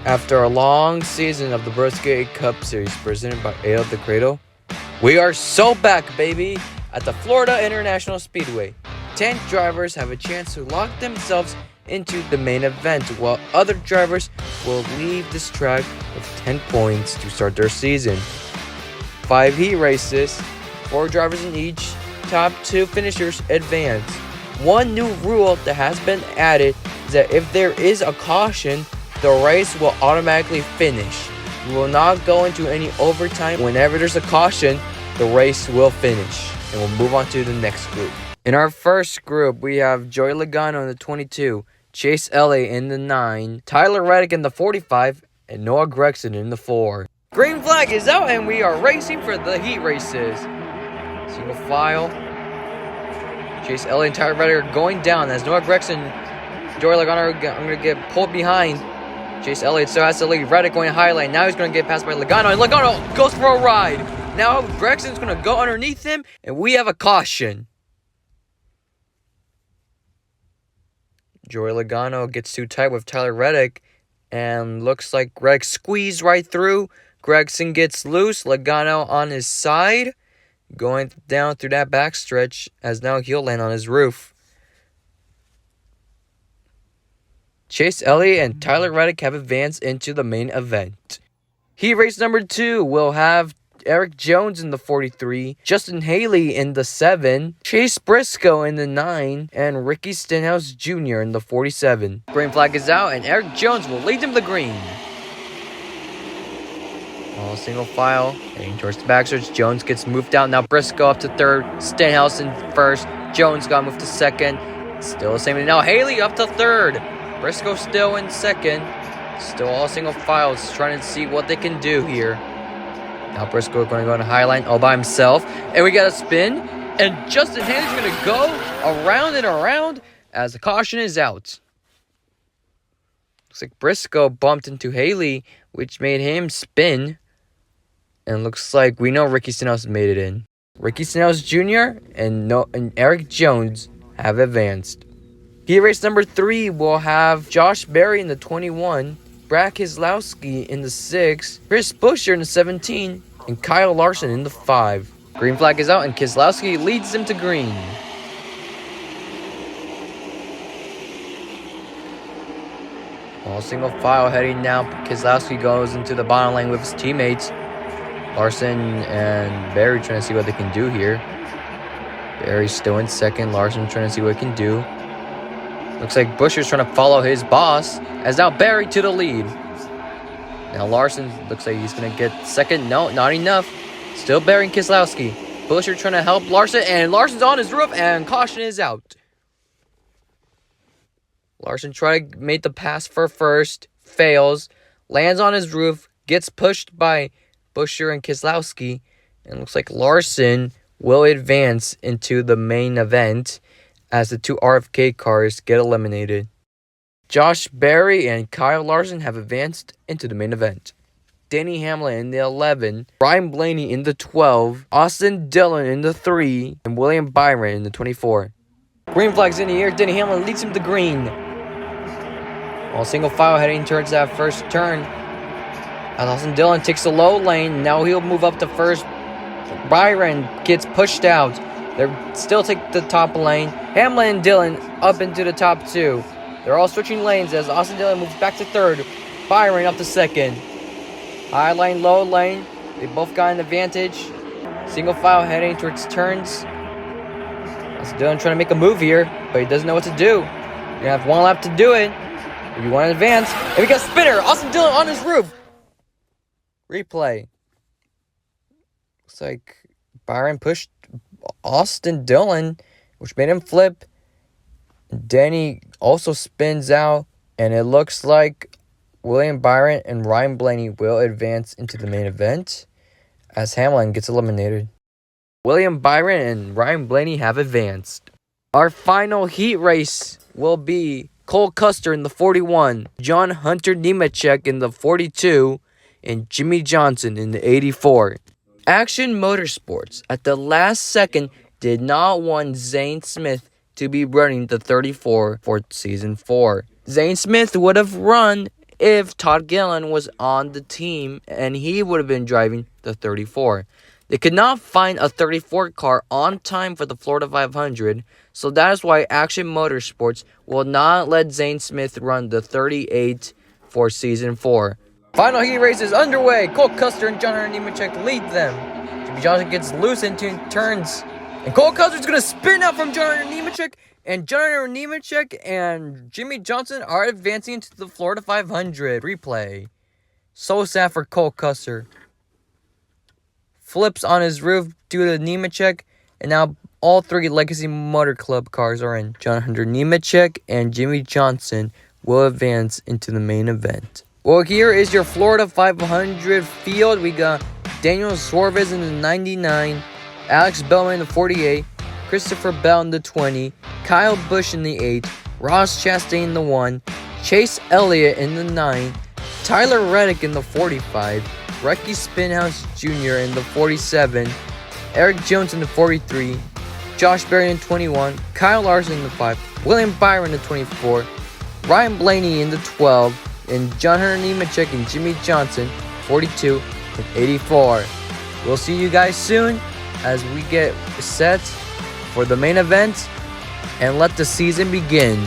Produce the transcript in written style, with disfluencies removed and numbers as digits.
After a long season of the Broski8 Cup Series presented by Ale of the Cradle, we are so back, baby! At the Florida International Speedway, 10 drivers have a chance to lock themselves into the main event, while other drivers will leave this track with 10 points to start their season. 5 heat races, 4 drivers in each, top 2 finishers advance. One new rule that has been added is that if there is a caution, the race will automatically finish. We will not go into any overtime. Whenever there's a caution, the race will finish. And we'll move on to the next group. In our first group, we have Joey Logano in the 22, Chase Elliott in the 9, Tyler Reddick in the 45, and Noah Gragson in the 4. Green flag is out and we are racing for the heat races. Single file. Chase Elliott and Tyler Reddick are going down as Noah Gragson, Joey Logano are going to get pulled behind. Chase Elliott still has to lead. Reddick going high lane. Now he's going to get passed by Logano. And Logano goes for a ride. Now Gregson's going to go underneath him. And we have a caution. Joey Logano gets too tight with Tyler Reddick. And looks like Greg squeezed right through. Gragson gets loose. Logano on his side. Going down through that backstretch. As now he'll land on his roof. Chase Elliott and Tyler Reddick have advanced into the main event. Heat race number 2 will have Eric Jones in the 43, Justin Haley in the 7, Chase Briscoe in the 9, and Ricky Stenhouse Jr. in the 47. Green flag is out and Eric Jones will lead them to green. All single file, heading towards the backstretch. Jones gets moved out. Now Briscoe up to 3rd, Stenhouse in 1st, Jones got moved to 2nd. Still the same. Now Haley up to 3rd. Briscoe still in 2nd. Still all single files trying to see what they can do here. Now Briscoe going to go on a high line all by himself. And we got a spin. And Justin Haley's going to go around and around as the caution is out. Looks like Briscoe bumped into Haley, which made him spin. And looks like we know Ricky Stenhouse made it in. Ricky Stenhouse Jr. and Eric Jones have advanced. Heat race number 3 will have Josh Berry in the 21, Brad Keselowski in the 6, Chris Buescher in the 17, and Kyle Larson in the 5. Green flag is out and Keselowski leads them to green. All single file heading now. Keselowski goes into the bottom lane with his teammates. Larson and Berry trying to see what they can do here. Berry's still in 2nd. Larson trying to see what he can do. Looks like Buescher's trying to follow his boss. As now Berry to the lead. Now Larson looks like he's going to get 2nd. No, not enough. Still Berry and Keselowski. Buescher trying to help Larson. And Larson's on his roof. And caution is out. Larson tried to make the pass for 1st. Fails. Lands on his roof. Gets pushed by Buescher and Keselowski. And looks like Larson will advance into the main event as the 2 RFK cars get eliminated. Josh Berry and Kyle Larson have advanced into the main event. Denny Hamlin in the 11, Ryan Blaney in the 12, Austin Dillon in the 3, and William Byron in the 24. Green flags in the air. Denny Hamlin leads him to green. All single file heading towards that first turn. As Austin Dillon takes the low lane. Now he'll move up to 1st. Byron gets pushed out. They still take the top lane. Hamlin and Dillon up into the top 2. They're all switching lanes as Austin Dillon moves back to 3rd. Byron up to 2nd. High lane, low lane. They both got an advantage. Single file heading towards turns. Austin Dillon trying to make a move here, but he doesn't know what to do. You're going to have 1 lap to do it if you want to advance. And we got a spinner. Austin Dillon on his roof. Replay. Looks like Byron pushed Austin Dillon, which made him flip. Denny also spins out, and it looks like William Byron and Ryan Blaney will advance into the main event as Hamlin gets eliminated. William Byron and Ryan Blaney have advanced. Our final heat race will be Cole Custer in the 41, John Hunter Nemechek in the 42, and Jimmy Johnson in the 84. Action Motorsports at the last second did not want Zane Smith to be running the 34 for Season 4. Zane Smith would have run if Todd Gillen was on the team and he would have been driving the 34. They could not find a 34 car on time for the Florida 500, so that is why Action Motorsports will not let Zane Smith run the 38 for Season 4. Final heat race is underway. Cole Custer and John Hunter Nemechek lead them. Jimmy Johnson gets loose into turns, and Cole Custer's going to spin out from John Hunter Nemechek, and John Hunter Nemechek and Jimmy Johnson are advancing into the Florida 500. Replay. So sad for Cole Custer. Flips on his roof due to Nemechek, and now all three Legacy Motor Club cars are in. John Hunter Nemechek and Jimmy Johnson will advance into the main event. Well, here is your Florida 500 field. We got Daniel Suarez in the 99, Alex Bellman in the 48, Christopher Bell in the 20, Kyle Busch in the 8, Ross Chastain in the 1, Chase Elliott in the 9, Tyler Reddick in the 45, Ricky Spinhouse Jr. in the 47, Eric Jones in the 43, Josh Berry in 21, Kyle Larson in the 5, William Byron in the 24, Ryan Blaney in the 12, and John Hunter Nemechek and Jimmy Johnson 42 and 84. We'll see you guys soon as we get set for the main event and let the season begin.